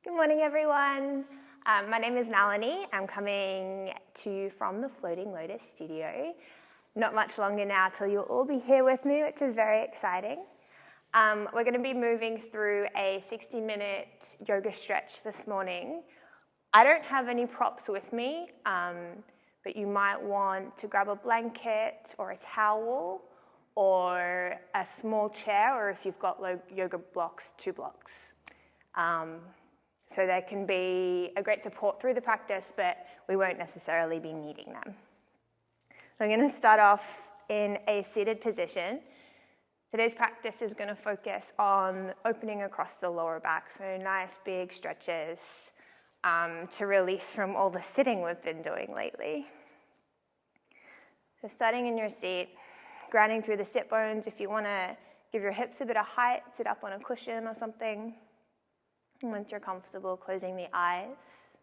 Good morning, everyone. My name is Nalini. I'm coming to you from the Floating Lotus studio. Not much longer now till you'll all be here with me, which is very exciting. We're going to be moving through a 60-minute yoga stretch this morning. I don't have any props with me, but you might want to grab a blanket or a towel or a small chair, or if you've got yoga blocks, 2 blocks. So they can be a great support through the practice, but we won't necessarily be needing them. So I'm going to start off in a seated position. Today's practice is going to focus on opening across the lower back, so nice big stretches to release from all the sitting we've been doing lately. So starting in your seat, grounding through the sit bones. If you want to give your hips a bit of height, sit up on a cushion or something. And once you're comfortable, closing the eyes.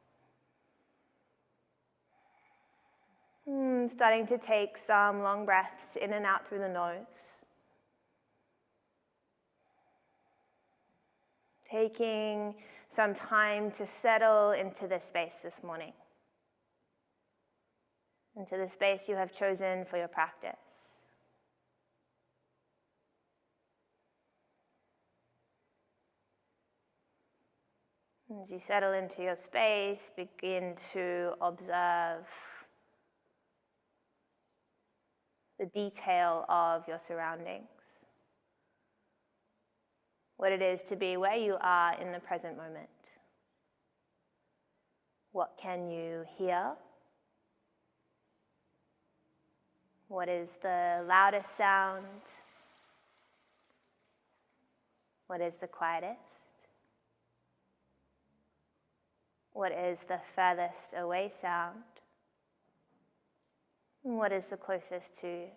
Starting to take some long breaths in and out through the nose. Taking some time to settle into this space this morning. Into the space you have chosen for your practice. As you settle into your space, begin to observe the detail of your surroundings. What it is to be where you are in the present moment. What can you hear? What is the loudest sound? What is the quietest? What is the furthest away sound? And what is the closest to you?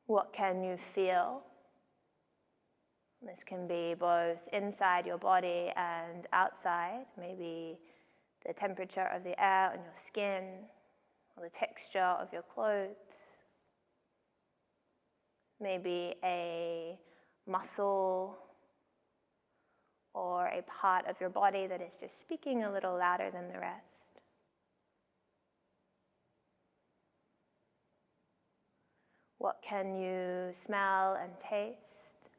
What can you feel? This can be both inside your body and outside, maybe the temperature of the air on your skin, or the texture of your clothes. Maybe a muscle or a part of your body that is just speaking a little louder than the rest. What can you smell and taste?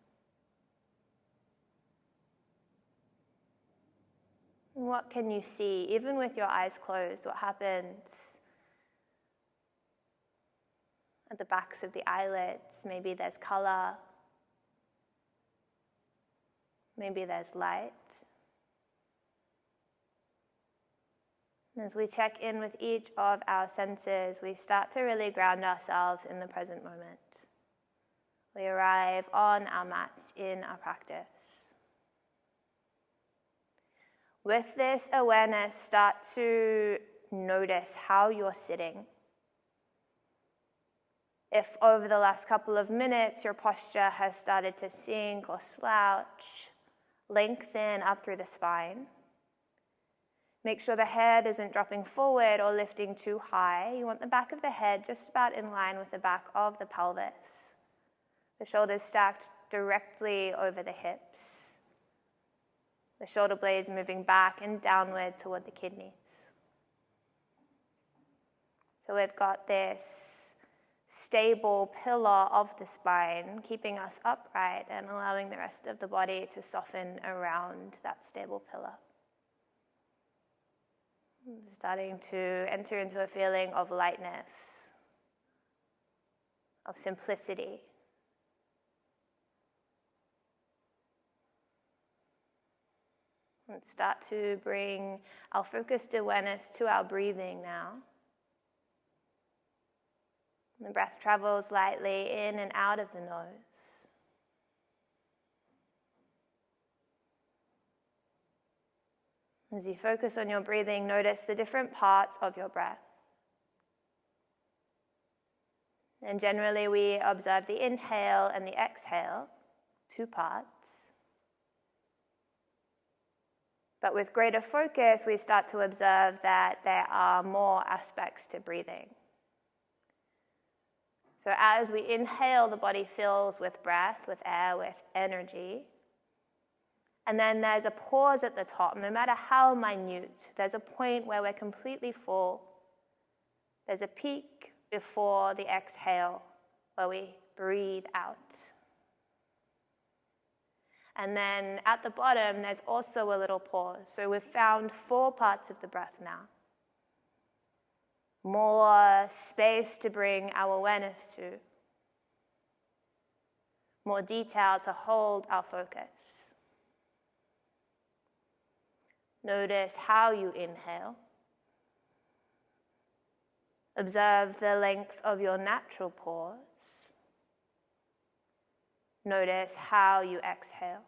What can you see, even with your eyes closed? What happens at the backs of the eyelids? Maybe there's color. Maybe there's light. And as we check in with each of our senses, we start to really ground ourselves in the present moment. We arrive on our mats in our practice. With this awareness, start to notice how you're sitting. If over the last couple of minutes your posture has started to sink or slouch, lengthen up through the spine. Make sure the head isn't dropping forward or lifting too high. You want the back of the head just about in line with the back of the pelvis. The shoulders stacked directly over the hips. The shoulder blades moving back and downward toward the kidneys. So we've got this stable pillar of the spine, keeping us upright and allowing the rest of the body to soften around that stable pillar. Starting to enter into a feeling of lightness, of simplicity. And start to bring our focused awareness to our breathing now. The breath travels lightly in and out of the nose. As you focus on your breathing, notice the different parts of your breath. And generally we observe the inhale and the exhale, 2 parts. But with greater focus, we start to observe that there are more aspects to breathing. So as we inhale, the body fills with breath, with air, with energy. And then there's a pause at the top. No matter how minute, there's a point where we're completely full. There's a peak before the exhale, where we breathe out. And then at the bottom, there's also a little pause. So we've found 4 parts of the breath now. More space to bring our awareness to. More detail to hold our focus. Notice how you inhale. Observe the length of your natural pause. Notice how you exhale.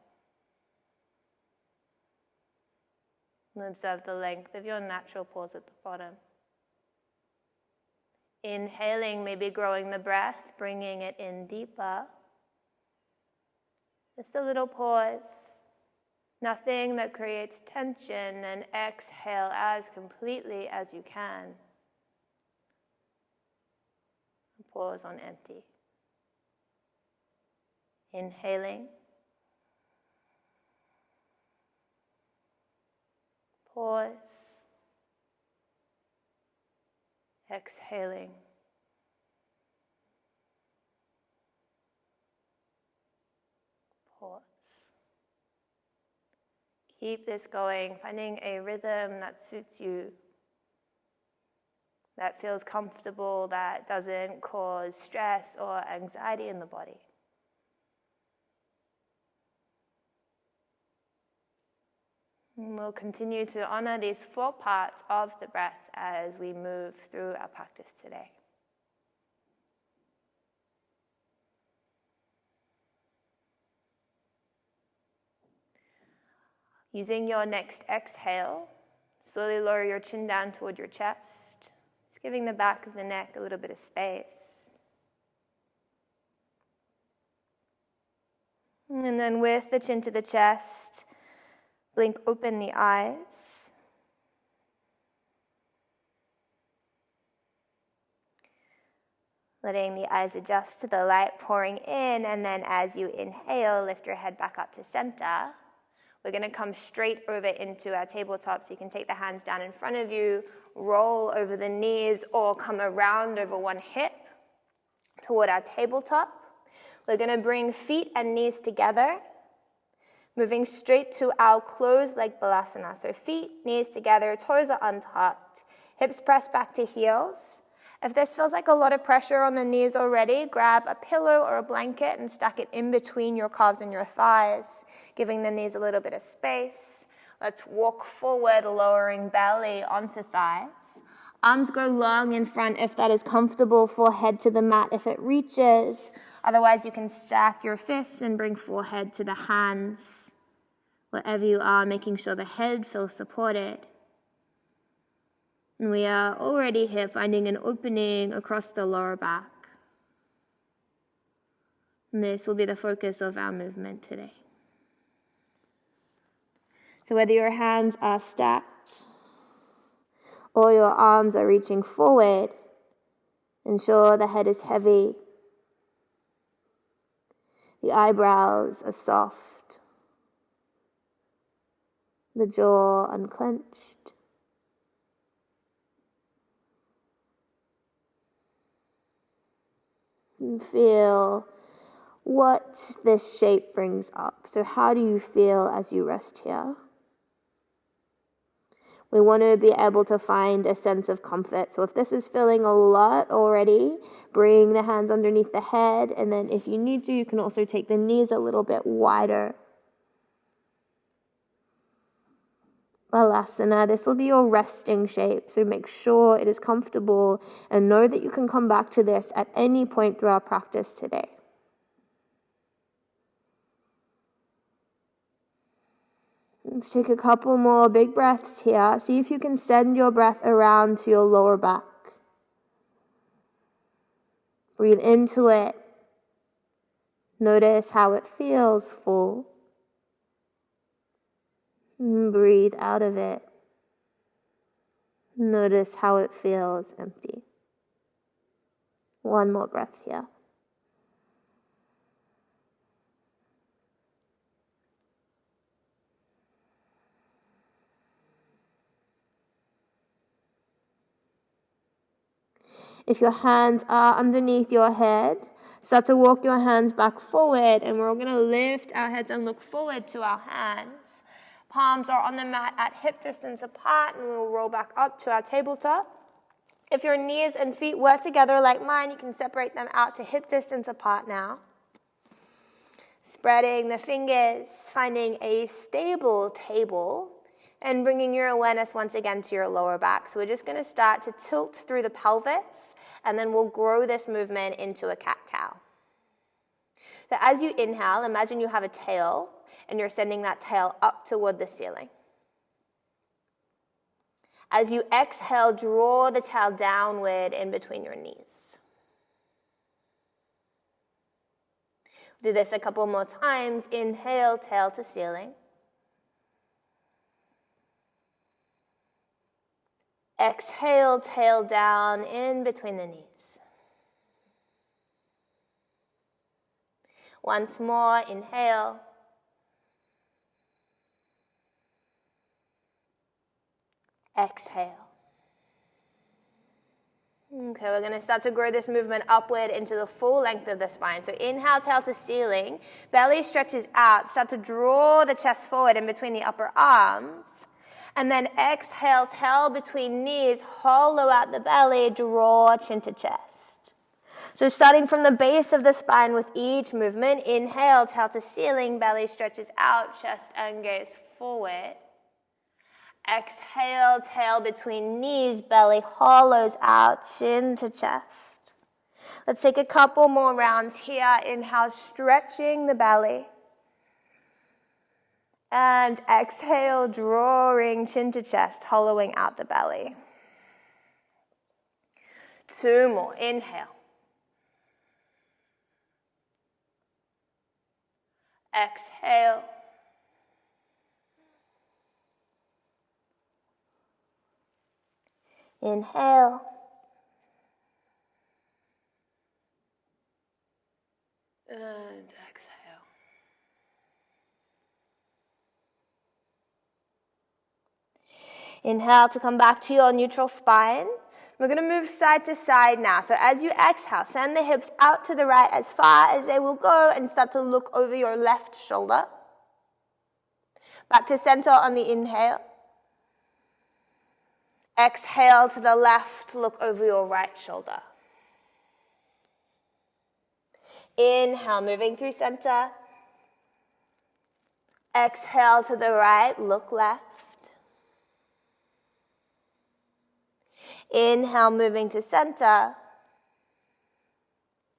And observe the length of your natural pause at the bottom. Inhaling, maybe growing the breath, bringing it in deeper. Just a little pause. Nothing that creates tension, and exhale as completely as you can. Pause on empty. Inhaling. Pause. Exhaling. Pause. Keep this going, finding a rhythm that suits you, that feels comfortable, that doesn't cause stress or anxiety in the body. And we'll continue to honor these 4 parts of the breath as we move through our practice today. Using your next exhale, slowly lower your chin down toward your chest, just giving the back of the neck a little bit of space. And then with the chin to the chest, blink open the eyes. Letting the eyes adjust to the light pouring in, and then as you inhale, lift your head back up to center. We're going to come straight over into our tabletop, so you can take the hands down in front of you, roll over the knees, or come around over one hip toward our tabletop. We're going to bring feet and knees together, moving straight to our closed leg balasana. So feet, knees together, toes are untucked, hips pressed back to heels. If this feels like a lot of pressure on the knees already, grab a pillow or a blanket and stack it in between your calves and your thighs, giving the knees a little bit of space. Let's walk forward, lowering belly onto thighs. Arms go long in front if that is comfortable, forehead to the mat if it reaches. Otherwise, you can stack your fists and bring forehead to the hands. Wherever you are, making sure the head feels supported. And we are already here finding an opening across the lower back. And this will be the focus of our movement today. So whether your hands are stacked or your arms are reaching forward, ensure the head is heavy. The eyebrows are soft. The jaw unclenched. And feel what this shape brings up. So how do you feel as you rest here? We want to be able to find a sense of comfort. So if this is feeling a lot already, bring the hands underneath the head. And then if you need to, you can also take the knees a little bit wider. Balasana, this will be your resting shape, so make sure it is comfortable and know that you can come back to this at any point through our practice today. Let's take a couple more big breaths here. See if you can send your breath around to your lower back. Breathe into it. Notice how it feels full. Breathe out of it. Notice how it feels empty. One more breath here. If your hands are underneath your head, start to walk your hands back forward, and we're going to lift our heads and look forward to our hands. Palms are on the mat at hip distance apart, and we'll roll back up to our tabletop. If your knees and feet were together like mine, you can separate them out to hip distance apart now. Spreading the fingers, finding a stable table, and bringing your awareness once again to your lower back. So we're just going to start to tilt through the pelvis, and then we'll grow this movement into a cat-cow. So as you inhale, imagine you have a tail, and you're sending that tail up toward the ceiling. As you exhale, draw the tail downward in between your knees. Do this a couple more times. Inhale, tail to ceiling. Exhale, tail down in between the knees. Once more, inhale. Exhale. Okay, we're going to start to grow this movement upward into the full length of the spine. So inhale, tail to ceiling. Belly stretches out. Start to draw the chest forward in between the upper arms. And then exhale, tail between knees. Hollow out the belly. Draw chin to chest. So starting from the base of the spine with each movement. Inhale, tail to ceiling. Belly stretches out. Chest and gaze forward. Exhale, tail between knees, belly hollows out, chin to chest. Let's take a couple more rounds here. Inhale, stretching the belly. And exhale, drawing chin to chest, hollowing out the belly. 2 more. Inhale. Exhale. Inhale. And exhale. Inhale to come back to your neutral spine. We're going to move side to side now. So as you exhale, send the hips out to the right as far as they will go and start to look over your left shoulder. Back to center on the inhale. Exhale to the left, look over your right shoulder. Inhale, moving through center. Exhale to the right, look left. Inhale, moving to center.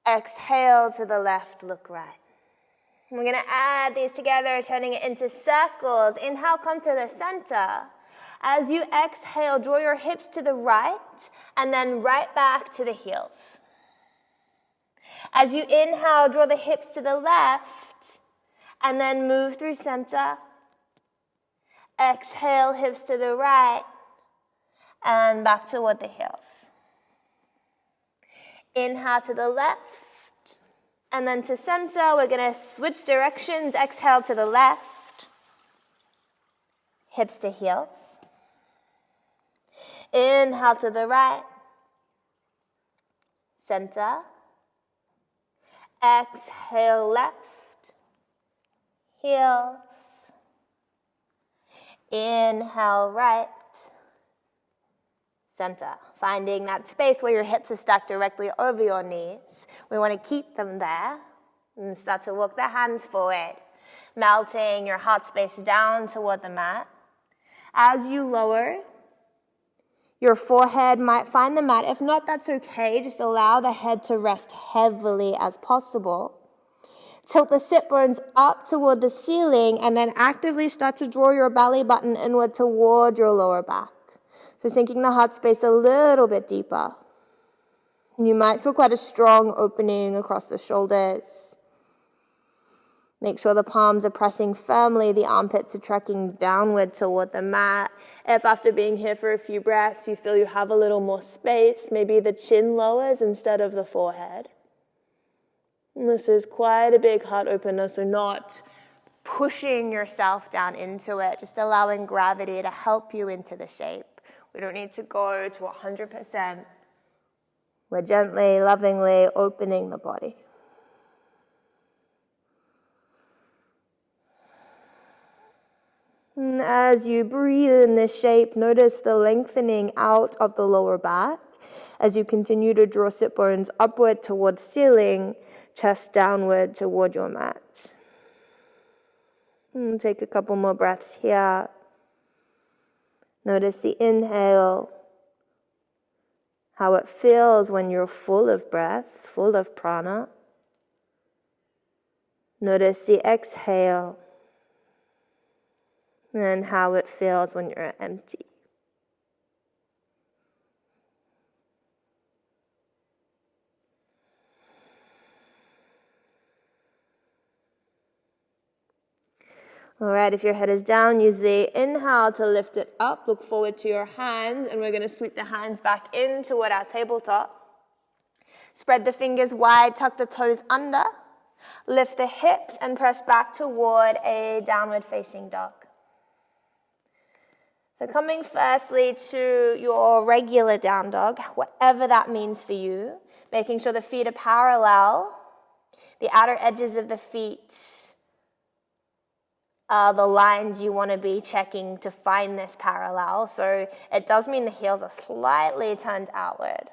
Exhale to the left, look right. We're going to add these together, turning it into circles. Inhale, come to the center. As you exhale, draw your hips to the right and then right back to the heels. As you inhale, draw the hips to the left and then move through center. Exhale, hips to the right and back toward the heels. Inhale to the left and then to center. We're going to switch directions. Exhale to the left, hips to heels. Inhale to the right, center. Exhale left, heels. Inhale right, center. Finding that space where your hips are stacked directly over your knees. We want to keep them there and start to walk the hands forward, melting your heart space down toward the mat. As you lower, your forehead might find the mat. If not, that's okay. Just allow the head to rest heavily as possible. Tilt the sit bones up toward the ceiling and then actively start to draw your belly button inward toward your lower back. So sinking the heart space a little bit deeper. You might feel quite a strong opening across the shoulders. Make sure the palms are pressing firmly, the armpits are trekking downward toward the mat. If after being here for a few breaths you feel you have a little more space, maybe the chin lowers instead of the forehead. And this is quite a big heart opener, so not pushing yourself down into it, just allowing gravity to help you into the shape. We don't need to go to 100%. We're gently, lovingly opening the body. And as you breathe in this shape, notice the lengthening out of the lower back as you continue to draw sit bones upward towards ceiling, chest downward toward your mat. And take a couple more breaths here. Notice the inhale, how it feels when you're full of breath, full of prana. Notice the exhale, and how it feels when you're empty. All right, if your head is down, use the inhale to lift it up. Look forward to your hands, and we're going to sweep the hands back in toward our tabletop. Spread the fingers wide, tuck the toes under. Lift the hips and press back toward a downward facing dog. So coming firstly to your regular down dog, whatever that means for you, making sure the feet are parallel. The outer edges of the feet are the lines you want to be checking to find this parallel. So it does mean the heels are slightly turned outward.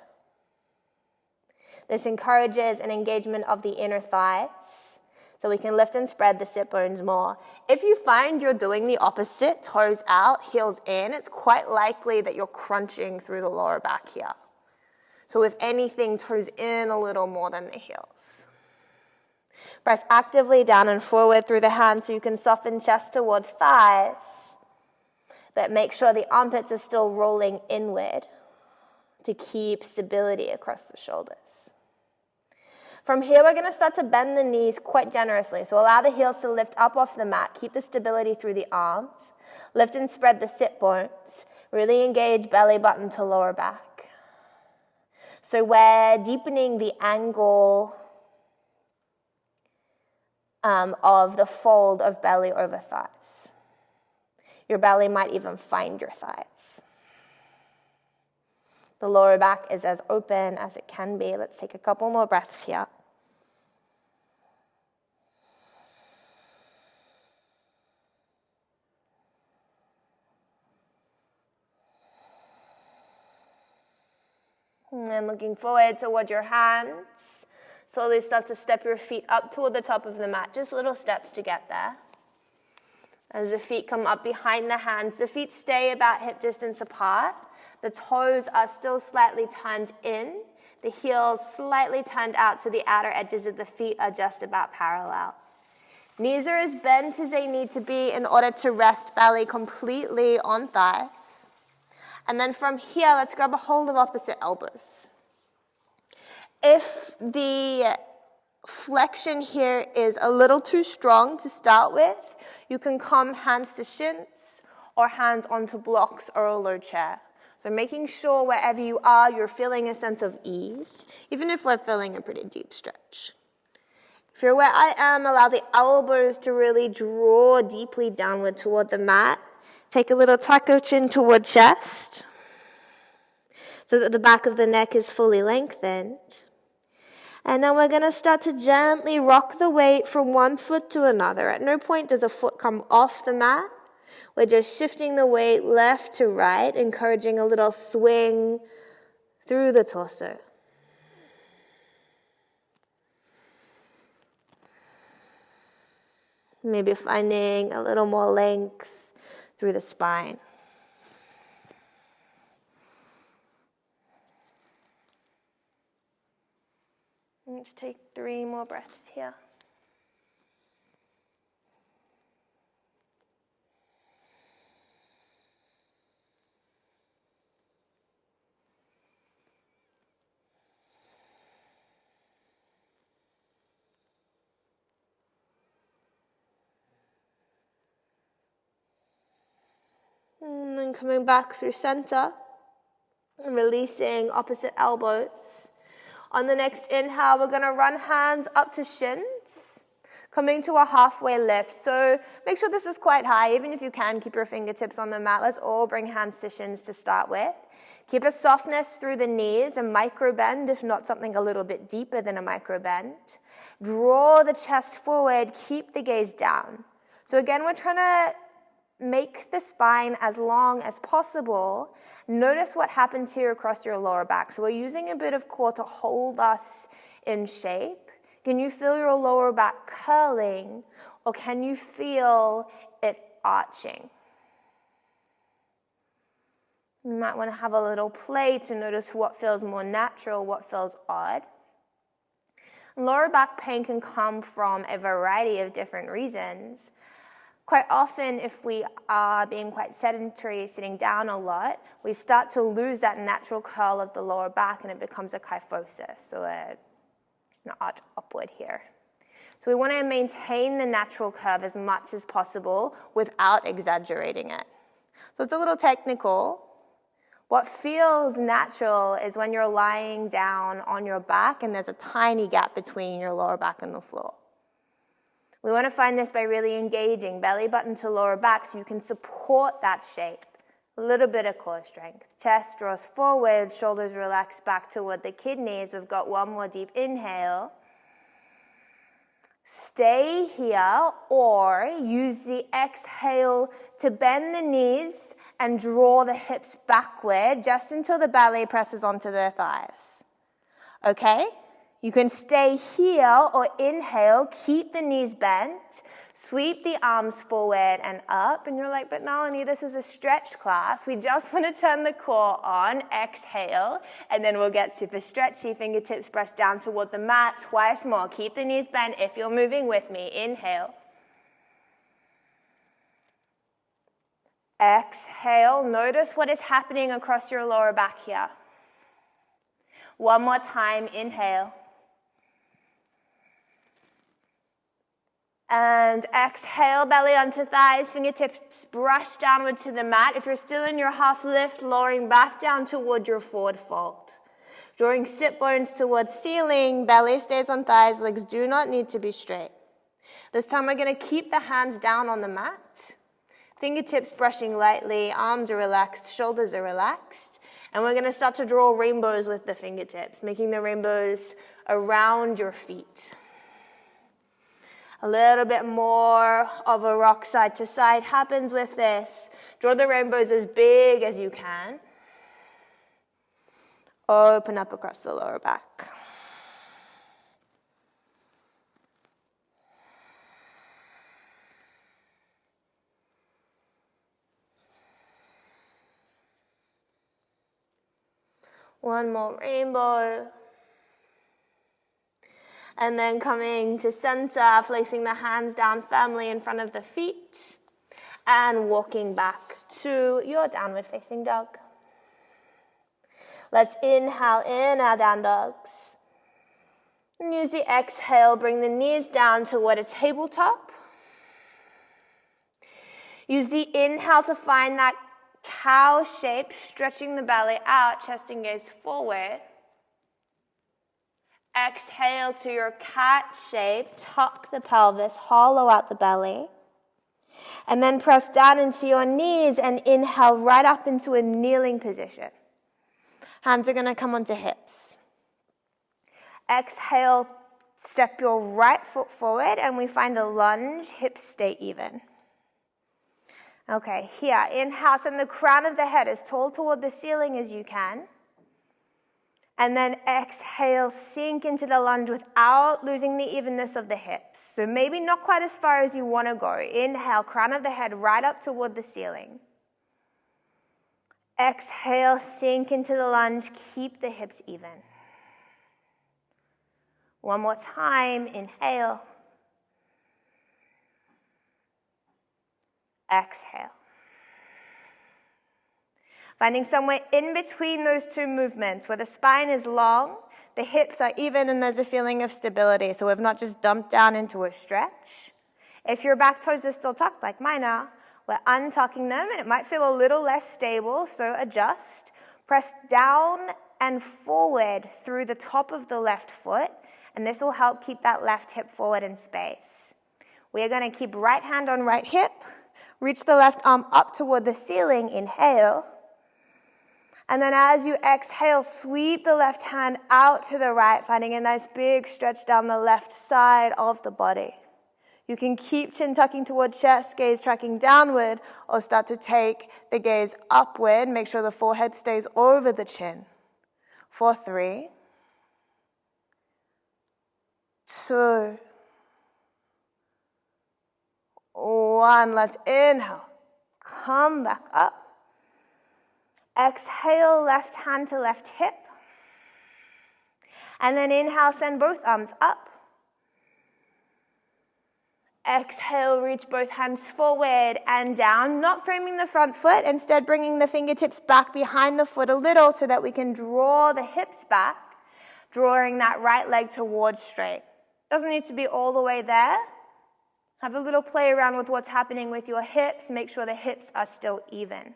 This encourages an engagement of the inner thighs, so we can lift and spread the sit bones more. If you find you're doing the opposite, toes out, heels in, it's quite likely that you're crunching through the lower back here. So if anything, toes in a little more than the heels. Press actively down and forward through the hands so you can soften chest toward thighs, but make sure the armpits are still rolling inward to keep stability across the shoulders. From here, we're going to start to bend the knees quite generously. So allow the heels to lift up off the mat. Keep the stability through the arms. Lift and spread the sit bones. Really engage belly button to lower back. So we're deepening the angle of the fold of belly over thighs. Your belly might even find your thighs. The lower back is as open as it can be. Let's take a couple more breaths here. And looking forward toward your hands. Slowly start to step your feet up toward the top of the mat. Just little steps to get there. As the feet come up behind the hands, the feet stay about hip distance apart. The toes are still slightly turned in. The heels slightly turned out, so the outer edges of the feet are just about parallel. Knees are as bent as they need to be in order to rest belly completely on thighs. And then from here, let's grab a hold of opposite elbows. If the flexion here is a little too strong to start with, you can come hands to shins or hands onto blocks or a low chair. So making sure wherever you are, you're feeling a sense of ease, even if we're feeling a pretty deep stretch. If you're where I am, allow the elbows to really draw deeply downward toward the mat. Take a little taco chin toward chest so that the back of the neck is fully lengthened. And then we're going to start to gently rock the weight from one foot to another. At no point does a foot come off the mat. We're just shifting the weight left to right, encouraging a little swing through the torso. Maybe finding a little more length through the spine. Let's take 3 more breaths here. And then coming back through center and releasing opposite elbows. On the next inhale, we're going to run hands up to shins, coming to a halfway lift. So make sure this is quite high. Even if you can, keep your fingertips on the mat. Let's all bring hands to shins to start with. Keep a softness through the knees, a micro bend, if not something a little bit deeper than a micro bend. Draw the chest forward, keep the gaze down. So again, we're trying to make the spine as long as possible. Notice what happens here across your lower back. So we're using a bit of core to hold us in shape. Can you feel your lower back curling, or can you feel it arching? You might want to have a little play to notice what feels more natural, what feels odd. Lower back pain can come from a variety of different reasons. Quite often, if we are being quite sedentary, sitting down a lot, we start to lose that natural curl of the lower back and it becomes a kyphosis, so an arch upward here. So we want to maintain the natural curve as much as possible without exaggerating it. So it's a little technical. What feels natural is when you're lying down on your back and there's a tiny gap between your lower back and the floor. We want to find this by really engaging belly button to lower back so you can support that shape. A little bit of core strength. Chest draws forward, shoulders relax back toward the kidneys. We've got one more deep inhale. Stay here or use the exhale to bend the knees and draw the hips backward just until the ballet presses onto the thighs. Okay? You can stay here or inhale, keep the knees bent, sweep the arms forward and up. And you're like, but Nalini, this is a stretch class. We just want to turn the core on. Exhale, and then we'll get super stretchy. Fingertips brush down toward the mat. Twice more. Keep the knees bent if you're moving with me. Inhale. Exhale. Notice what is happening across your lower back here. One more time. Inhale. And exhale, belly onto thighs, fingertips brush downward to the mat. If you're still in your half lift, lowering back down toward your forward fold. Drawing sit bones towards ceiling, belly stays on thighs, legs do not need to be straight. This time we're going to keep the hands down on the mat. Fingertips brushing lightly, arms are relaxed, shoulders are relaxed. And we're going to start to draw rainbows with the fingertips, making the rainbows around your feet. A little bit more of a rock side to side happens with this. Draw the rainbows as big as you can. Open up across the lower back. One more rainbow. And then coming to center, placing the hands down firmly in front of the feet, and walking back to your downward facing dog. Let's inhale in our down dogs. And use the exhale, bring the knees down toward a tabletop. Use the inhale to find that cow shape, stretching the belly out, chest and gaze forward. Exhale to your cat shape, tuck the pelvis, hollow out the belly. And then press down into your knees and inhale right up into a kneeling position. Hands are going to come onto hips. Exhale, step your right foot forward and we find a lunge, hips stay even. Okay, here, inhale, send the crown of the head as tall toward the ceiling as you can. And then exhale, sink into the lunge without losing the evenness of the hips. So maybe not quite as far as you want to go. Inhale, crown of the head right up toward the ceiling. Exhale, sink into the lunge, keep the hips even. One more time, inhale. Exhale. Finding somewhere in between those two movements where the spine is long, the hips are even, and there's a feeling of stability. So we've not just dumped down into a stretch. If your back toes are still tucked like mine are, we're untucking them and it might feel a little less stable, so adjust. Press down and forward through the top of the left foot, and this will help keep that left hip forward in space. We are going to keep right hand on right hip, reach the left arm up toward the ceiling, inhale. And then as you exhale, sweep the left hand out to the right, finding a nice big stretch down the left side of the body. You can keep chin tucking toward chest, gaze tracking downward, or start to take the gaze upward. Make sure the forehead stays over the chin. For 3, 2, 1. Let's inhale. Come back up. Exhale, left hand to left hip. And then inhale, send both arms up. Exhale, reach both hands forward and down, not framing the front foot, instead bringing the fingertips back behind the foot a little so that we can draw the hips back, drawing that right leg towards straight. Doesn't need to be all the way there. Have a little play around with what's happening with your hips. Make sure the hips are still even.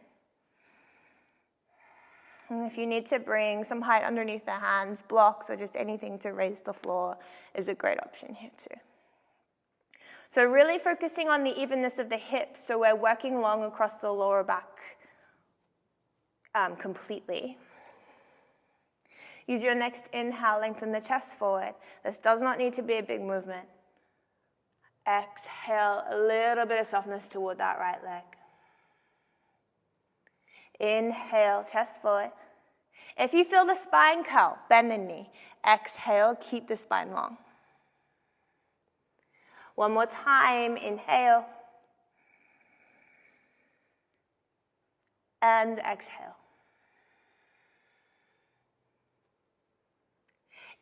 And if you need to bring some height underneath the hands, blocks, or just anything to raise the floor is a great option here too. So really focusing on the evenness of the hips, so we're working long across the lower back completely. Use your next inhale, lengthen the chest forward. This does not need to be a big movement. Exhale, a little bit of softness toward that right leg. Inhale, chest forward. If you feel the spine curl, bend the knee. Exhale, keep the spine long. One more time, inhale. And exhale.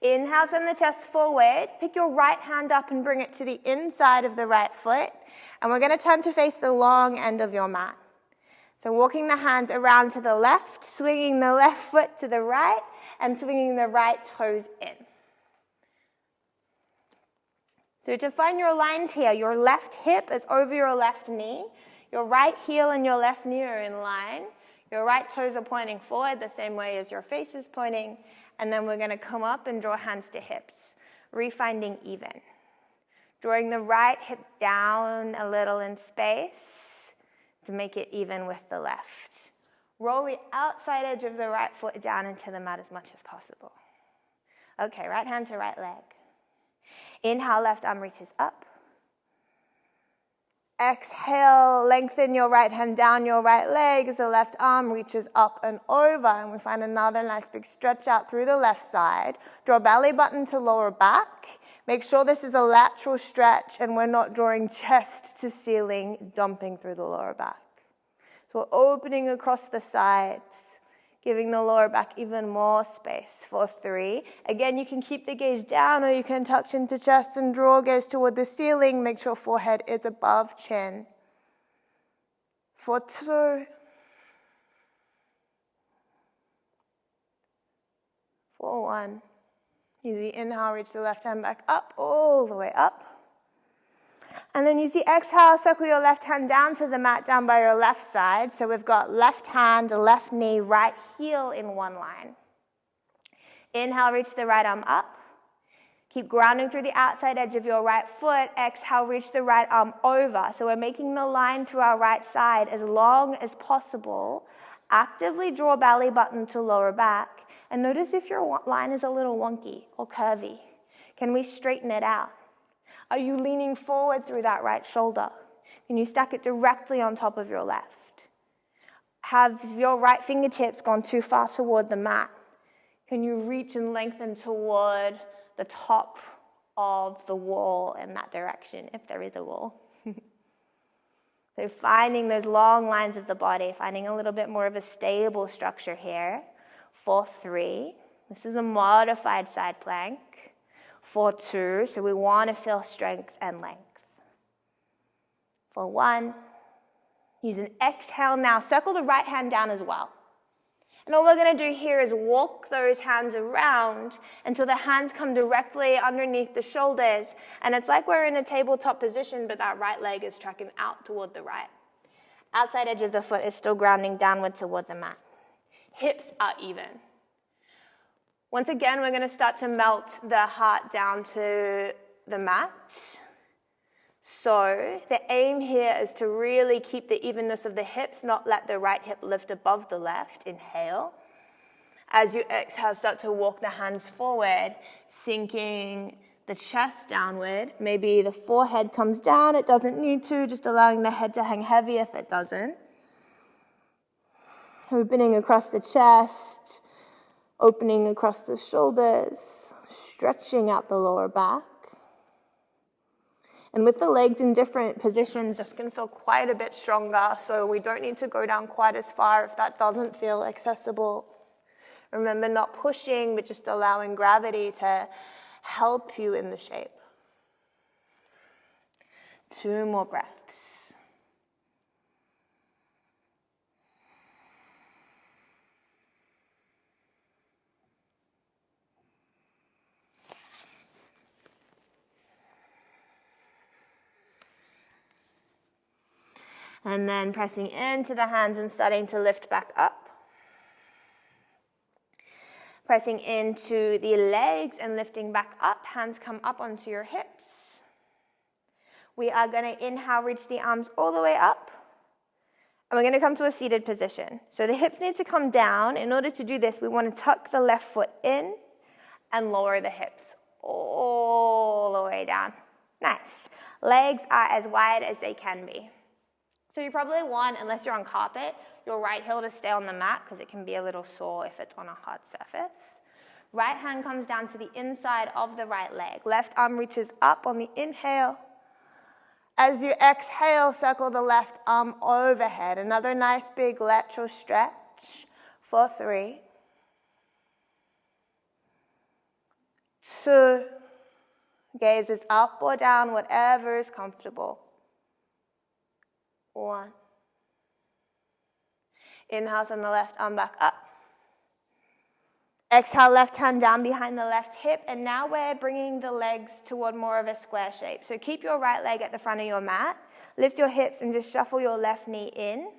Inhale, send the chest forward. Pick your right hand up and bring it to the inside of the right foot. And we're going to turn to face the long end of your mat. So walking the hands around to the left, swinging the left foot to the right, and swinging the right toes in. So to find your lines here, your left hip is over your left knee. Your right heel and your left knee are in line. Your right toes are pointing forward the same way as your face is pointing. And then we're going to come up and draw hands to hips, refinding even. Drawing the right hip down a little in space to make it even with the left. Roll the outside edge of the right foot down into the mat as much as possible. Okay, right hand to right leg. Inhale, left arm reaches up. Exhale, lengthen your right hand down your right leg as the left arm reaches up and over. And we find another nice big stretch out through the left side. Draw belly button to lower back. Make sure this is a lateral stretch and we're not drawing chest to ceiling, dumping through the lower back. So we're opening across the sides, giving the lower back even more space. For 3. Again, you can keep the gaze down or you can tuck chin to chest and draw gaze toward the ceiling. Make sure forehead is above chin. For 2. For 1. Use the inhale, reach the left hand back up, all the way up. And then use the exhale, circle your left hand down to the mat, down by your left side. So we've got left hand, left knee, right heel in one line. Inhale, reach the right arm up. Keep grounding through the outside edge of your right foot. Exhale, reach the right arm over. So we're making the line through our right side as long as possible. Actively draw belly button to lower back. And notice if your line is a little wonky or curvy. Can we straighten it out? Are you leaning forward through that right shoulder? Can you stack it directly on top of your left? Have your right fingertips gone too far toward the mat? Can you reach and lengthen toward the top of the wall in that direction, if there is a wall? So finding those long lines of the body, finding a little bit more of a stable structure here. For 3, this is a modified side plank. For 2, so we want to feel strength and length. For 1, use an exhale now. Circle the right hand down as well. And all we're going to do here is walk those hands around until the hands come directly underneath the shoulders. And it's like we're in a tabletop position, but that right leg is tracking out toward the right. Outside edge of the foot is still grounding downward toward the mat. Hips are even. Once again, we're going to start to melt the heart down to the mat. So the aim here is to really keep the evenness of the hips, not let the right hip lift above the left. Inhale. As you exhale, start to walk the hands forward, sinking the chest downward. Maybe the forehead comes down, it doesn't need to, just allowing the head to hang heavy if it doesn't. Opening across the chest, opening across the shoulders, stretching out the lower back. And with the legs in different positions, this can feel quite a bit stronger, so we don't need to go down quite as far if that doesn't feel accessible. Remember, not pushing, but just allowing gravity to help you in the shape. 2 more breaths. And then pressing into the hands and starting to lift back up. Pressing into the legs and lifting back up. Hands come up onto your hips. We are going to inhale, reach the arms all the way up. And we're going to come to a seated position. So the hips need to come down. In order to do this, we want to tuck the left foot in and lower the hips all the way down. Nice. Legs are as wide as they can be. So you probably want, unless you're on carpet, your right heel to stay on the mat because it can be a little sore if it's on a hard surface. Right hand comes down to the inside of the right leg. Left arm reaches up on the inhale. As you exhale, circle the left arm overhead. Another nice big lateral stretch for 3, 2, gaze is up or down, whatever is comfortable. 1. Inhale, send the left arm back up. Exhale, left hand down behind the left hip, and now we're bringing the legs toward more of a square shape. So keep your right leg at the front of your mat, lift your hips, and just shuffle your left knee in.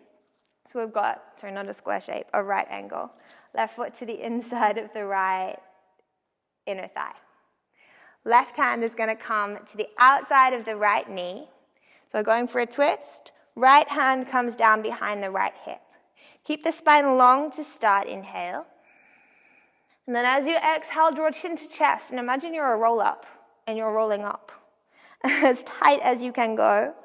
So we've got, not a square shape, a right angle. Left foot to the inside of the right inner thigh. Left hand is going to come to the outside of the right knee. So going for a twist. Right hand comes down behind the right hip. Keep the spine long to start, inhale. And then as you exhale, draw chin to chest. And imagine you're a roll-up and you're rolling up as tight as you can go.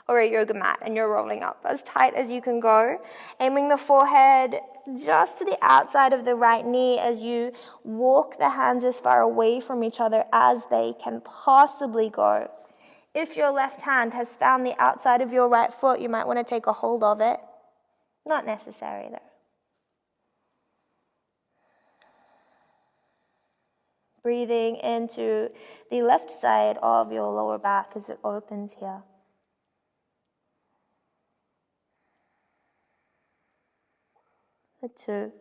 Or a yoga mat and you're rolling up as tight as you can go. Aiming the forehead just to the outside of the right knee as you walk the hands as far away from each other as they can possibly go. If your left hand has found the outside of your right foot, you might want to take a hold of it. Not necessary though. Breathing into the left side of your lower back as it opens here. For 2.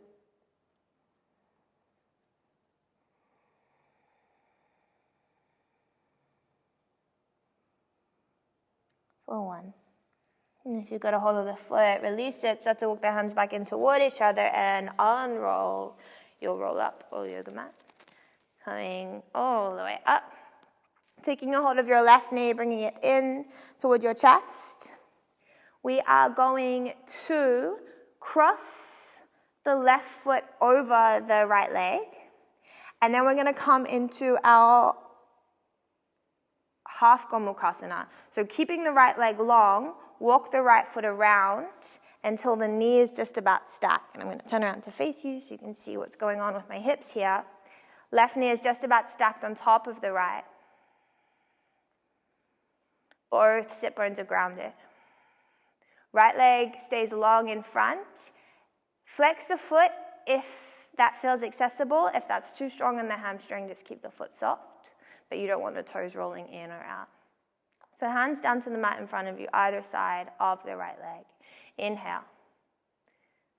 For 1. And if you've got a hold of the foot, release it, start to walk the hands back in toward each other and unroll your roll up or yoga mat. Coming all the way up. Taking a hold of your left knee, bringing it in toward your chest. We are going to cross the left foot over the right leg. And then we're going to come into our half Gomukhasana. So keeping the right leg long, walk the right foot around until the knee is just about stacked. And I'm going to turn around to face you so you can see what's going on with my hips here. Left knee is just about stacked on top of the right. Both sit bones are grounded. Right leg stays long in front. Flex the foot if that feels accessible. If that's too strong in the hamstring, just keep the foot soft. But you don't want the toes rolling in or out. So hands down to the mat in front of you, either side of the right leg. Inhale.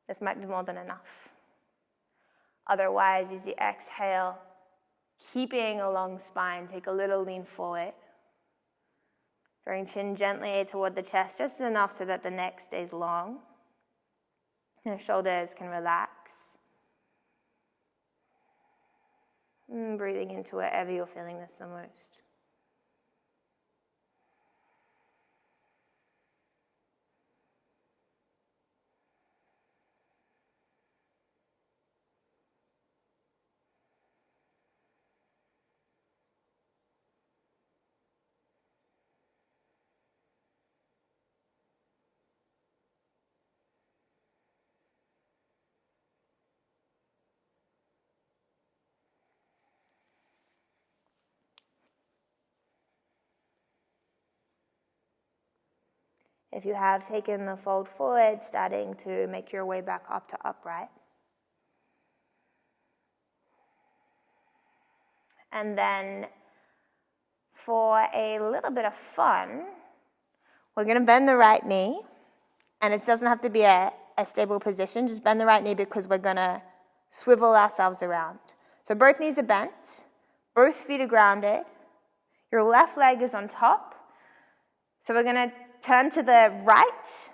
This might be more than enough. Otherwise, use the exhale, keeping a long spine. Take a little lean forward. Drawing chin gently toward the chest, just enough so that the neck stays long. And the shoulders can relax. And breathing into wherever you're feeling this the most. If you have taken the fold forward, starting to make your way back up to upright. And then for a little bit of fun, we're going to bend the right knee. And it doesn't have to be a stable position. Just bend the right knee because we're going to swivel ourselves around. So both knees are bent. Both feet are grounded. Your left leg is on top. So we're going to turn to the right.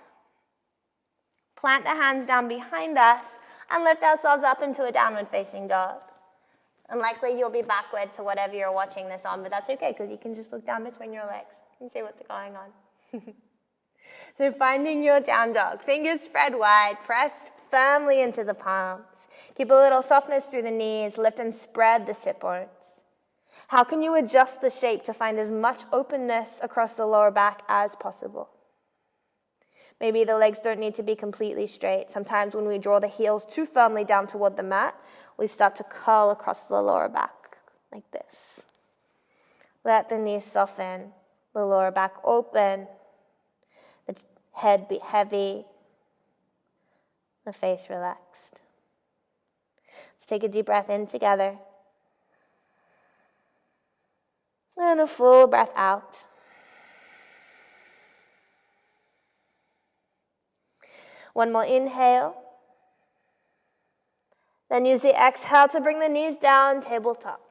Plant the hands down behind us. And lift ourselves up into a downward facing dog. And likely you'll be backward to whatever you're watching this on. But that's okay because you can just look down between your legs and see what's going on. So finding your down dog, fingers spread wide, press firmly into the palms. Keep a little softness through the knees, lift and spread the sit bones. How can you adjust the shape to find as much openness across the lower back as possible? Maybe the legs don't need to be completely straight. Sometimes when we draw the heels too firmly down toward the mat, we start to curl across the lower back like this. Let the knees soften, the lower back open. The head be heavy, the face relaxed. Let's take a deep breath in together. And a full breath out. One more inhale. Then use the exhale to bring the knees down, tabletop.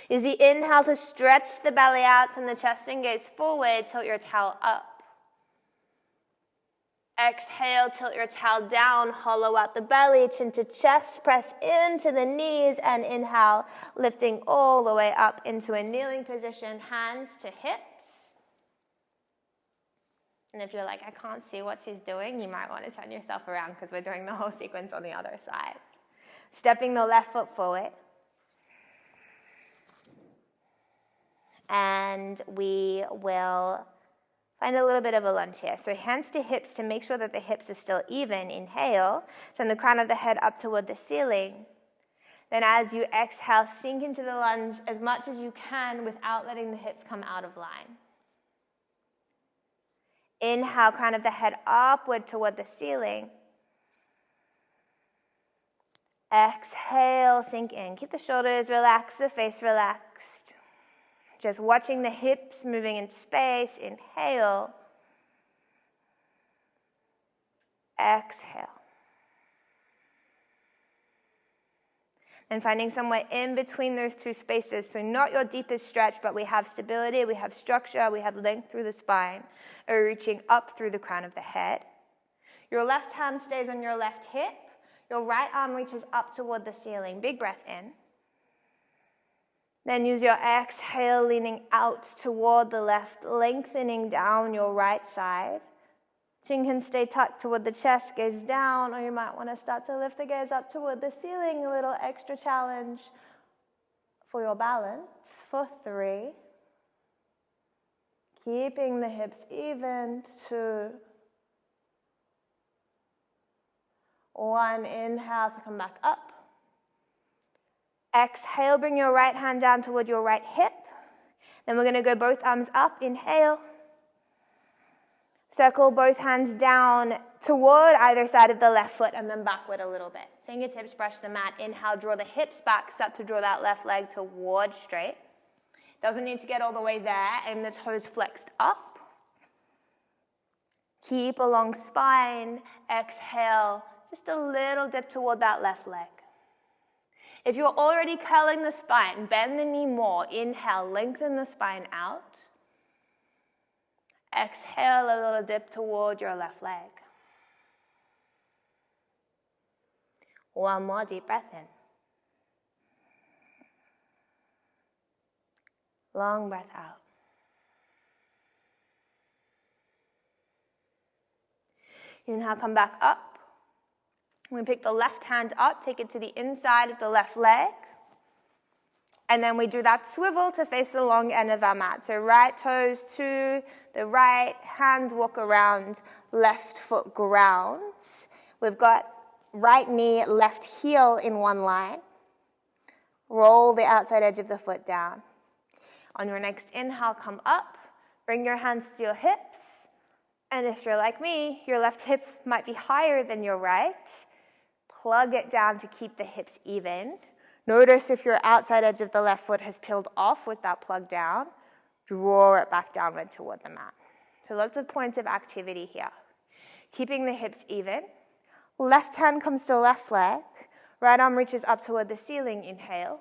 Use the inhale to stretch the belly out and the chest and gaze forward, tilt your towel up. Exhale, tilt your towel down, hollow out the belly, chin to chest, press into the knees, and inhale, lifting all the way up into a kneeling position, hands to hips. And if you're like, I can't see what she's doing, you might want to turn yourself around because we're doing the whole sequence on the other side. Stepping the left foot forward. And we will find a little bit of a lunge here. So hands to hips to make sure that the hips are still even. Inhale. Send the crown of the head up toward the ceiling. Then as you exhale, sink into the lunge as much as you can without letting the hips come out of line. Inhale, crown of the head upward toward the ceiling. Exhale, sink in. Keep the shoulders relaxed, the face relaxed. Just watching the hips moving in space. Inhale. Exhale. And finding somewhere in between those two spaces. So not your deepest stretch, but we have stability, we have structure, we have length through the spine. Or reaching up through the crown of the head. Your left hand stays on your left hip. Your right arm reaches up toward the ceiling. Big breath in. Then use your exhale, leaning out toward the left, lengthening down your right side. Chin can stay tucked toward the chest, gaze down, or you might want to start to lift the gaze up toward the ceiling, a little extra challenge for your balance. For 3. Keeping the hips even. 2. 1, inhale to come back up. Exhale, bring your right hand down toward your right hip. Then we're going to go both arms up. Inhale. Circle both hands down toward either side of the left foot and then backward a little bit. Fingertips brush the mat. Inhale, draw the hips back. Start to draw that left leg towards straight. Doesn't need to get all the way there. And the toes flexed up. Keep a long spine. Exhale. Just a little dip toward that left leg. If you're already curling the spine, bend the knee more. Inhale, lengthen the spine out. Exhale, a little dip toward your left leg. One more deep breath in. Long breath out. Inhale, come back up. We pick the left hand up, take it to the inside of the left leg. And then we do that swivel to face the long end of our mat. So right toes to the right, hand walk around, left foot grounds. We've got right knee, left heel in one line. Roll the outside edge of the foot down. On your next inhale, come up. Bring your hands to your hips. And if you're like me, your left hip might be higher than your right. Plug it down to keep the hips even. Notice if your outside edge of the left foot has peeled off with that plug down. Draw it back downward toward the mat. So lots of points of activity here. Keeping the hips even. Left hand comes to left leg. Right arm reaches up toward the ceiling. Inhale.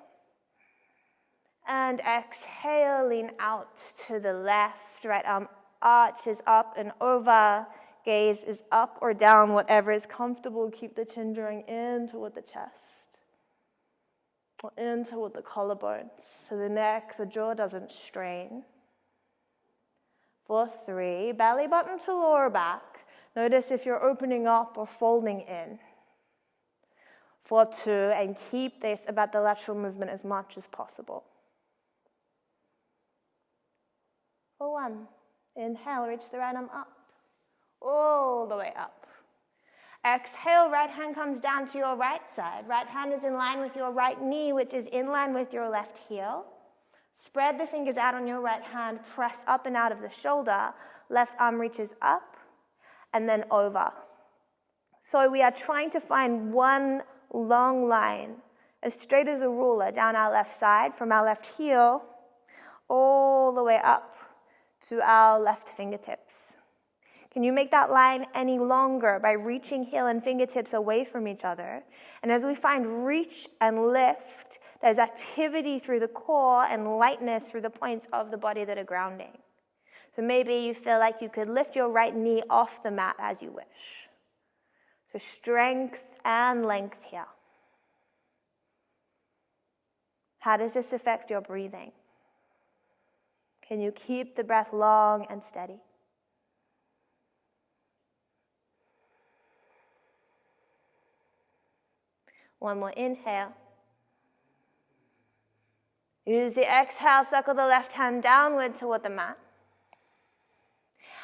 And exhale, lean out to the left. Right arm arches up and over. Gaze is up or down, whatever is comfortable. Keep the chin drawing in toward the chest. Or in toward the collarbones. So the neck, the jaw doesn't strain. For 3, belly button to lower back. Notice if you're opening up or folding in. For 2, and keep this about the lateral movement as much as possible. For 1, inhale, reach the right arm up, all the way up. Exhale, right hand comes down to your right side. Right hand is in line with your right knee, which is in line with your left heel. Spread the fingers out on your right hand, press up and out of the shoulder. Left arm reaches up and then over. So we are trying to find one long line, as straight as a ruler, down our left side, from our left heel, all the way up to our left fingertips. Can you make that line any longer by reaching heel and fingertips away from each other? And as we find reach and lift, there's activity through the core and lightness through the points of the body that are grounding. So maybe you feel like you could lift your right knee off the mat as you wish. So strength and length here. How does this affect your breathing? Can you keep the breath long and steady? One more inhale. Use the exhale, circle the left hand downward toward the mat.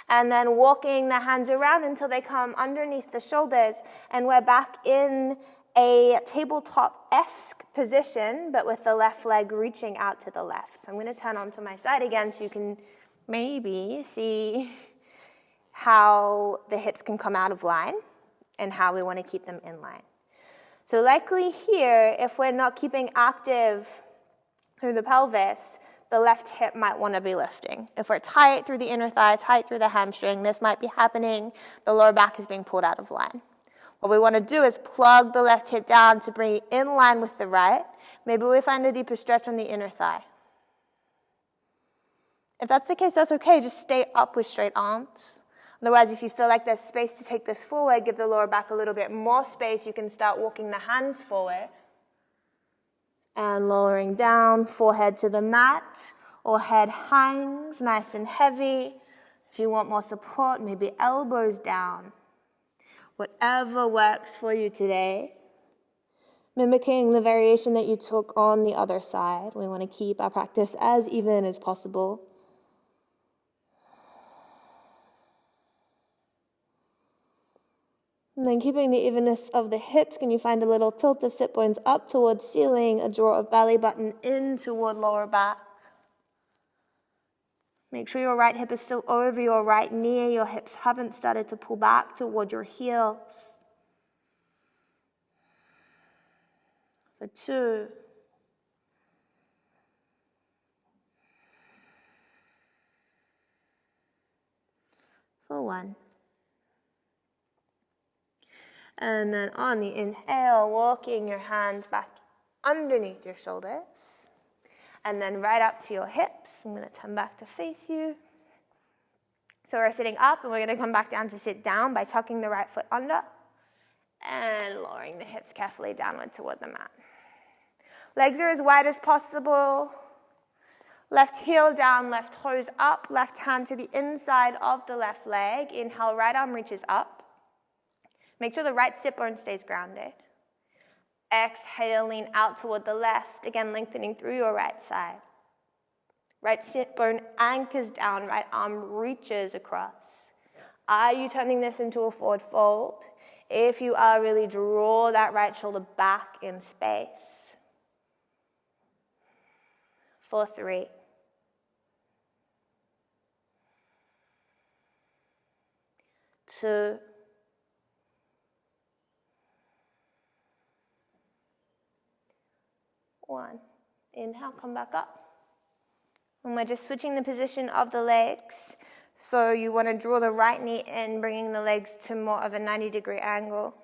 And then walking the hands around until they come underneath the shoulders. And we're back in a tabletop-esque position, but with the left leg reaching out to the left. So I'm going to turn onto my side again so you can maybe see how the hips can come out of line and how we want to keep them in line. So likely here, if we're not keeping active through the pelvis, the left hip might want to be lifting. If we're tight through the inner thigh, tight through the hamstring, this might be happening. The lower back is being pulled out of line. What we want to do is plug the left hip down to bring it in line with the right. Maybe we find a deeper stretch on the inner thigh. If that's the case, that's okay. Just stay up with straight arms. Otherwise, if you feel like there's space to take this forward, give the lower back a little bit more space. You can start walking the hands forward. And lowering down, forehead to the mat, or head hangs nice and heavy. If you want more support, maybe elbows down. Whatever works for you today. Mimicking the variation that you took on the other side. We want to keep our practice as even as possible. And then keeping the evenness of the hips, can you find a little tilt of sit bones up towards ceiling, a draw of belly button in toward lower back. Make sure your right hip is still over your right knee. Your hips haven't started to pull back toward your heels. For 2. For 1. And then on the inhale, walking your hands back underneath your shoulders. And then right up to your hips. I'm going to turn back to face you. So we're sitting up, and we're going to come back down to sit down by tucking the right foot under and lowering the hips carefully downward toward the mat. Legs are as wide as possible. Left heel down, left toes up, left hand to the inside of the left leg. Inhale, right arm reaches up. Make sure the right sit bone stays grounded. Exhale, lean out toward the left, again lengthening through your right side. Right sit bone anchors down, right arm reaches across. Are you turning this into a forward fold? If you are, really draw that right shoulder back in space. For 3. 2. 1. Inhale, come back up. And we're just switching the position of the legs. So you want to draw the right knee in, bringing the legs to more of a 90-degree angle.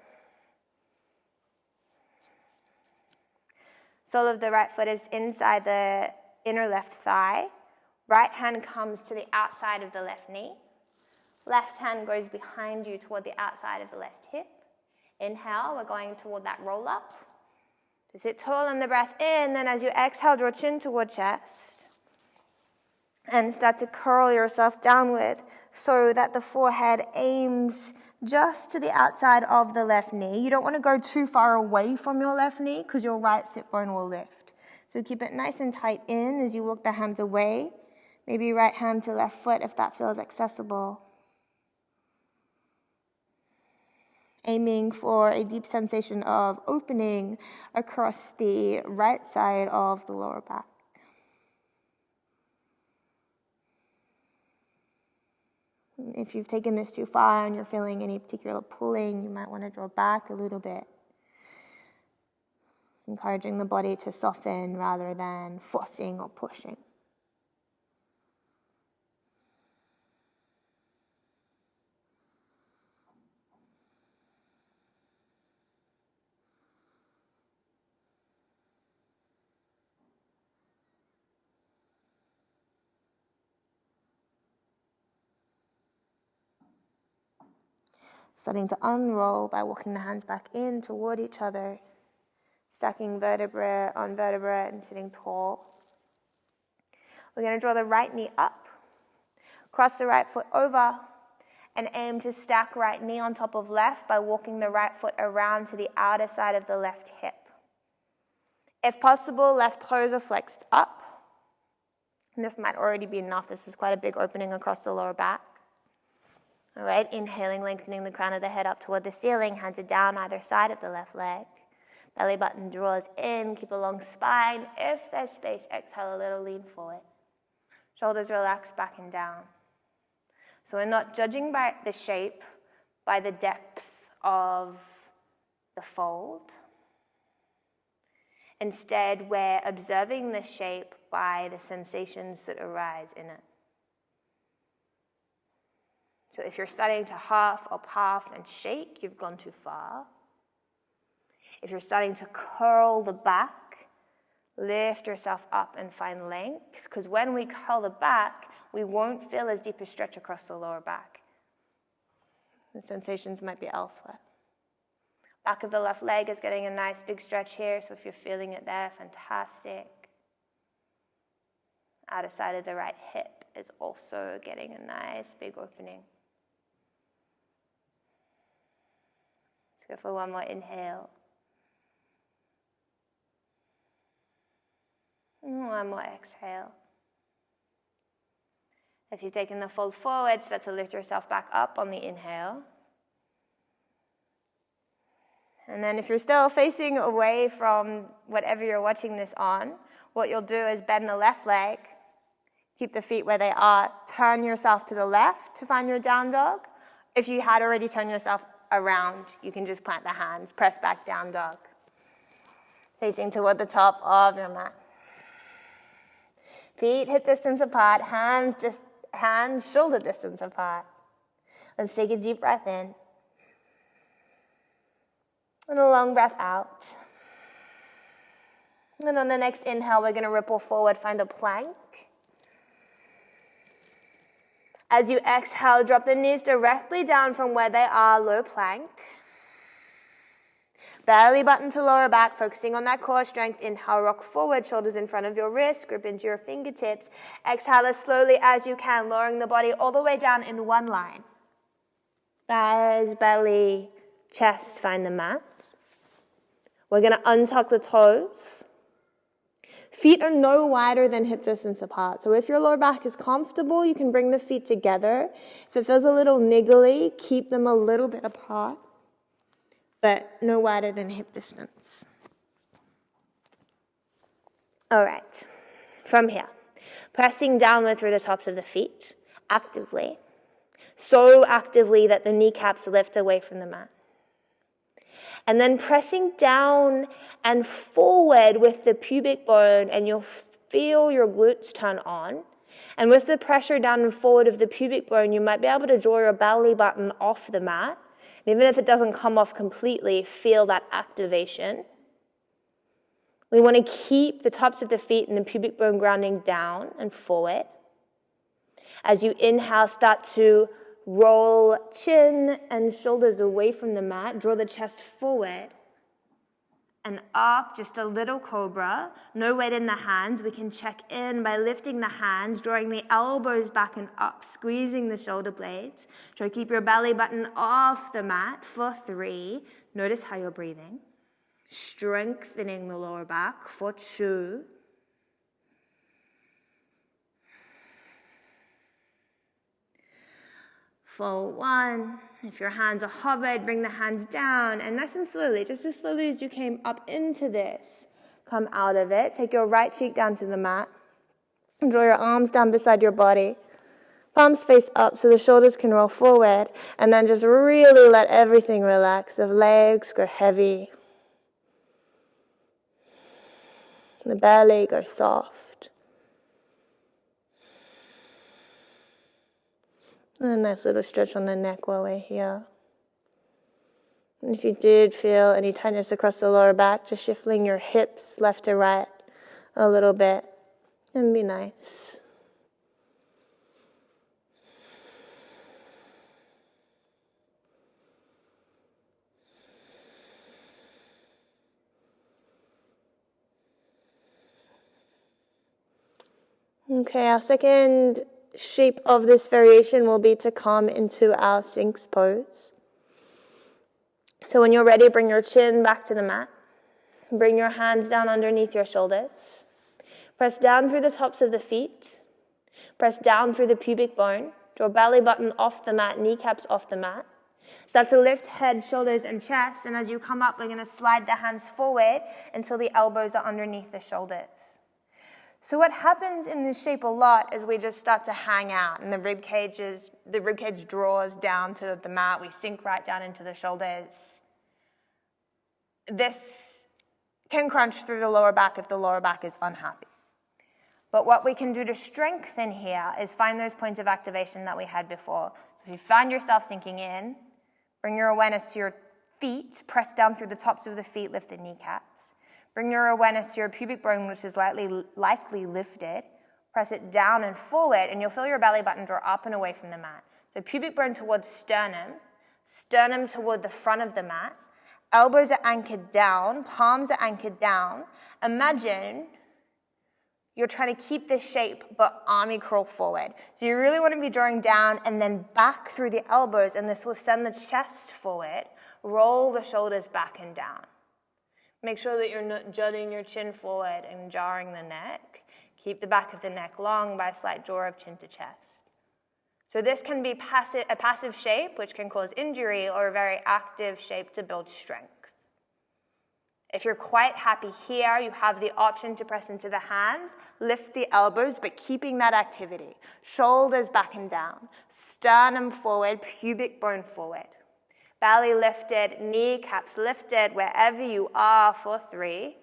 Sole of the right foot is inside the inner left thigh. Right hand comes to the outside of the left knee. Left hand goes behind you toward the outside of the left hip. Inhale, we're going toward that roll up. To sit tall on the breath in, then as you exhale, draw chin toward chest. And start to curl yourself downward so that the forehead aims just to the outside of the left knee. You don't want to go too far away from your left knee because your right sit bone will lift. So keep it nice and tight in as you walk the hands away. Maybe right hand to left foot if that feels accessible. Aiming for a deep sensation of opening across the right side of the lower back. If you've taken this too far and you're feeling any particular pulling, you might want to draw back a little bit. Encouraging the body to soften rather than forcing or pushing. Starting to unroll by walking the hands back in toward each other, stacking vertebra on vertebra and sitting tall. We're going to draw the right knee up, cross the right foot over, and aim to stack right knee on top of left by walking the right foot around to the outer side of the left hip. If possible, left toes are flexed up. And this might already be enough. This is quite a big opening across the lower back. All right, inhaling, lengthening the crown of the head up toward the ceiling, hands are down either side of the left leg. Belly button draws in, keep a long spine. If there's space, exhale a little, lean forward. Shoulders relax back and down. So we're not judging by the shape, by the depth of the fold. Instead, we're observing the shape by the sensations that arise in it. So if you're starting to huff or puff and shake, you've gone too far. If you're starting to curl the back, lift yourself up and find length, because when we curl the back, we won't feel as deep a stretch across the lower back. The sensations might be elsewhere. Back of the left leg is getting a nice big stretch here, so if you're feeling it there, fantastic. Outer side of the right hip is also getting a nice big opening. Let's go for one more inhale. And one more exhale. If you've taken the fold forward, start to lift yourself back up on the inhale. And then if you're still facing away from whatever you're watching this on, what you'll do is bend the left leg, keep the feet where they are, turn yourself to the left to find your down dog. If you had already turned yourself around, you can just plant the hands, press back down dog. Facing toward the top of your mat. Feet hip distance apart, hands shoulder distance apart. Let's take a deep breath in. And a long breath out. And on the next inhale, we're going to ripple forward, find a plank. As you exhale, drop the knees directly down from where they are, low plank. Belly button to lower back, focusing on that core strength. Inhale, rock forward, shoulders in front of your wrists, grip into your fingertips. Exhale as slowly as you can, lowering the body all the way down in one line. Thighs, belly, chest, find the mat. We're going to untuck the toes. Feet are no wider than hip distance apart. So if your lower back is comfortable, you can bring the feet together. If it feels a little niggly, keep them a little bit apart, but no wider than hip distance. All right, from here, pressing downward through the tops of the feet actively. so actively that the kneecaps lift away from the mat. And then pressing down and forward with the pubic bone, and you'll feel your glutes turn on. And with the pressure down and forward of the pubic bone, you might be able to draw your belly button off the mat. And even if it doesn't come off completely, feel that activation. We want to keep the tops of the feet and the pubic bone grounding down and forward. As you inhale, start to roll chin and shoulders away from the mat. Draw the chest forward and up, just a little cobra. No weight in the hands. We can check in by lifting the hands, drawing the elbows back and up, squeezing the shoulder blades. Try to keep your belly button off the mat for 3. Notice how you're breathing. Strengthening the lower back for 2. For 1, if your hands are hovered, bring the hands down, and nice and slowly, just as slowly as you came up into this, come out of it. Take your right cheek down to the mat, and draw your arms down beside your body. Palms face up so the shoulders can roll forward, and then just really let everything relax. The legs go heavy. The belly go soft. And a nice little stretch on the neck while we're here. And if you did feel any tightness across the lower back, just shifting your hips left to right a little bit, and be nice. Okay, our second shape of this variation will be to come into our Sphinx pose. So when you're ready, bring your chin back to the mat. Bring your hands down underneath your shoulders. Press down through the tops of the feet. Press down through the pubic bone. Draw belly button off the mat, kneecaps off the mat. Start to lift head, shoulders, and chest. And as you come up, we're going to slide the hands forward until the elbows are underneath the shoulders. So what happens in this shape a lot is we just start to hang out, and the rib cage draws down to the mat. We sink right down into the shoulders. This can crunch through the lower back if the lower back is unhappy. But what we can do to strengthen here is find those points of activation that we had before. So if you find yourself sinking in, bring your awareness to your feet, press down through the tops of the feet, lift the kneecaps. Bring your awareness to your pubic bone, which is likely lifted. Press it down and forward, and you'll feel your belly button draw up and away from the mat. So pubic bone towards sternum, sternum toward the front of the mat. Elbows are anchored down, palms are anchored down. Imagine you're trying to keep this shape, but army crawl forward. So you really want to be drawing down and then back through the elbows, and this will send the chest forward. Roll the shoulders back and down. Make sure that you're not jutting your chin forward and jarring the neck. Keep the back of the neck long by a slight draw of chin to chest. So this can be a passive shape, which can cause injury, or a very active shape to build strength. If you're quite happy here, you have the option to press into the hands, lift the elbows, but keeping that activity. Shoulders back and down, sternum forward, pubic bone forward. Belly lifted, kneecaps lifted, wherever you are for 3.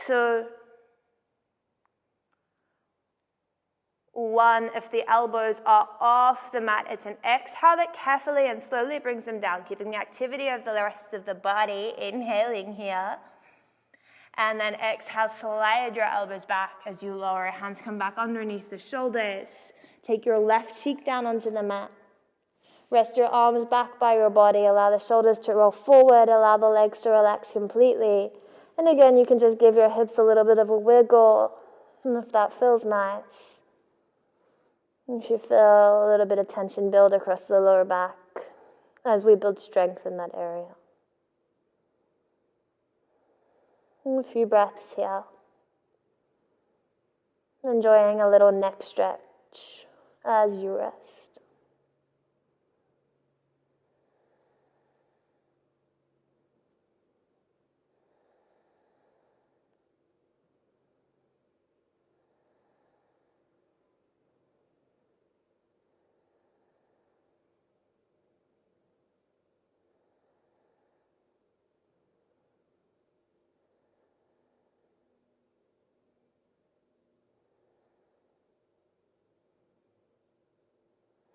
2. 1. If the elbows are off the mat, it's an exhale that carefully and slowly brings them down, keeping the activity of the rest of the body, inhaling here. And then exhale, slide your elbows back as you lower. Hands come back underneath the shoulders. Take your left cheek down onto the mat. Rest your arms back by your body. Allow the shoulders to roll forward. Allow the legs to relax completely. And again, you can just give your hips a little bit of a wiggle. And if that feels nice. If you feel a little bit of tension build across the lower back as we build strength in that area. And a few breaths here. Enjoying a little neck stretch as you rest.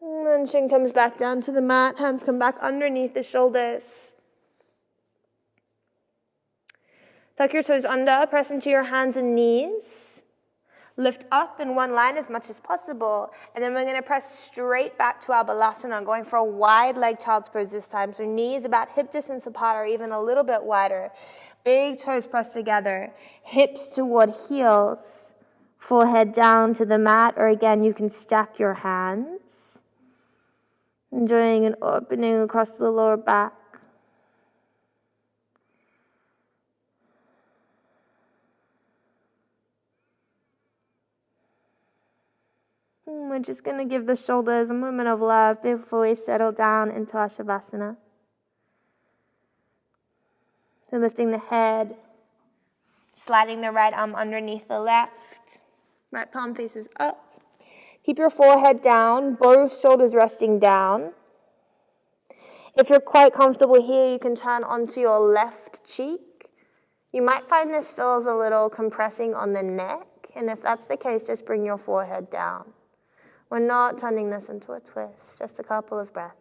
And then chin comes back down to the mat, hands come back underneath the shoulders. Tuck your toes under, press into your hands and knees. Lift up in one line as much as possible. And then we're going to press straight back to our balasana, going for a wide leg child's pose this time. So knees about hip distance apart or even a little bit wider. Big toes pressed together. Hips toward heels. Forehead down to the mat. Or again, you can stack your hands. Enjoying an opening across the lower back. We're just going to give the shoulders a moment of love before we settle down into our Shavasana. So lifting the head, sliding the right arm underneath the left. Right palm faces up. Keep your forehead down, both shoulders resting down. If you're quite comfortable here, you can turn onto your left cheek. You might find this feels a little compressing on the neck, and if that's the case, just bring your forehead down. We're not turning this into a twist, just a couple of breaths.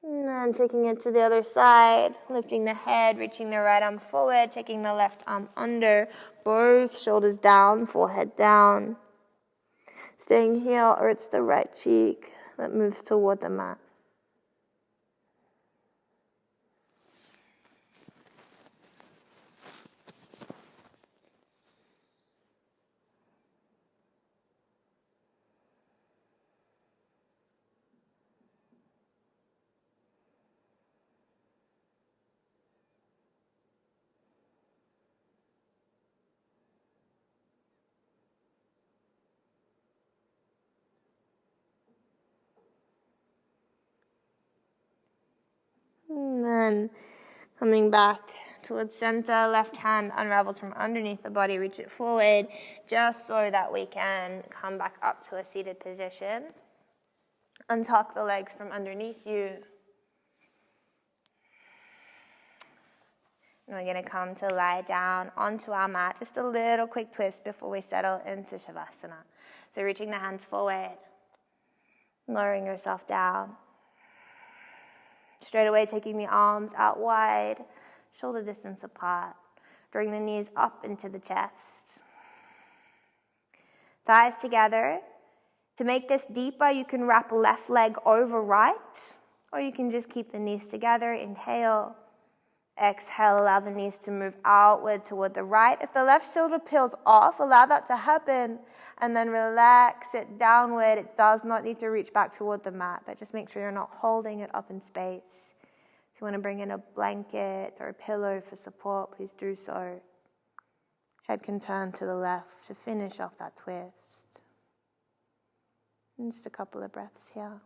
And then taking it to the other side, lifting the head, reaching the right arm forward, taking the left arm under, both shoulders down, forehead down. Staying here, or it's the right cheek that moves toward the mat. And then coming back towards center, left hand unraveled from underneath the body, reach it forward, just so that we can come back up to a seated position. Untuck the legs from underneath you. And we're going to come to lie down onto our mat, just a little quick twist before we settle into Shavasana. So reaching the hands forward, lowering yourself down. Straight away taking the arms out wide, shoulder distance apart. Drawing the knees up into the chest. Thighs together. To make this deeper, you can wrap left leg over right, or you can just keep the knees together. Inhale. Exhale, allow the knees to move outward toward the right. If the left shoulder peels off, allow that to happen. And then relax it downward. It does not need to reach back toward the mat, but just make sure you're not holding it up in space. If you want to bring in a blanket or a pillow for support, please do so. Head can turn to the left to finish off that twist. And just a couple of breaths here.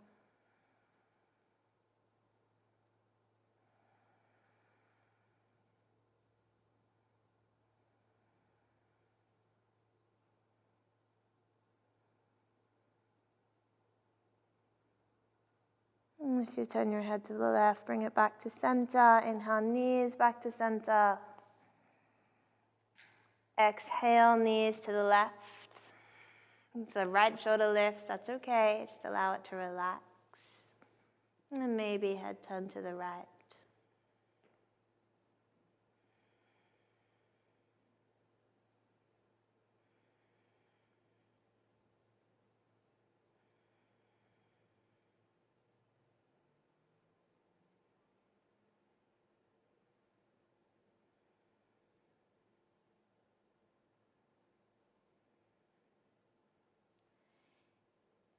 If you turn your head to the left, bring it back to center. Inhale, knees back to center. Exhale, knees to the left. If the right shoulder lifts, that's okay. Just allow it to relax. And then maybe head turn to the right.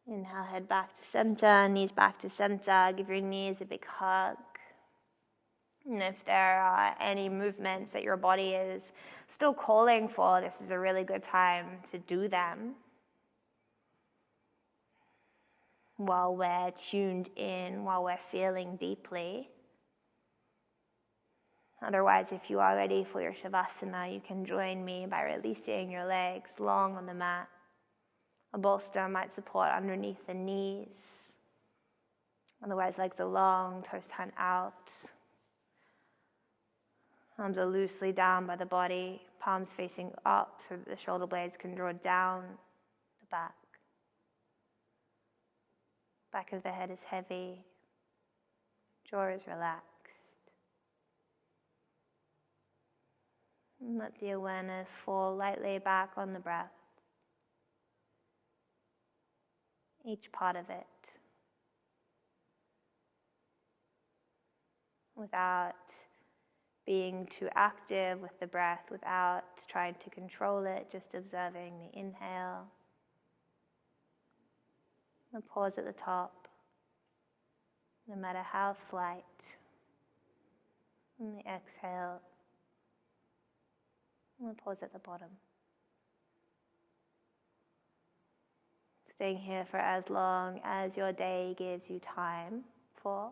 Inhale, head back to center, knees back to center. Give your knees a big hug. And if there are any movements that your body is still calling for, this is a really good time to do them while we're tuned in, while we're feeling deeply. Otherwise, if you are ready for your Shavasana, you can join me by releasing your legs long on the mat. A bolster might support underneath the knees. Otherwise, legs are long, toes turn out. Arms are loosely down by the body, palms facing up so that the shoulder blades can draw down the back. Back of the head is heavy, jaw is relaxed. And let the awareness fall lightly back on the breath, each part of it, without being too active with the breath, without trying to control it, just observing the inhale, the pause at the top, no matter how slight, and the exhale, and the pause at the bottom. Staying here for as long as your day gives you time for.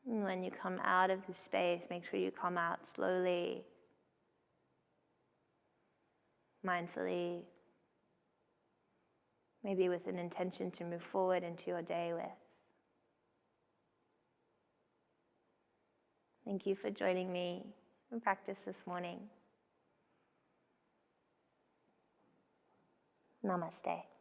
And when you come out of the space, make sure you come out slowly, mindfully, maybe with an intention to move forward into your day with. Thank you for joining me in practice this morning. Namaste.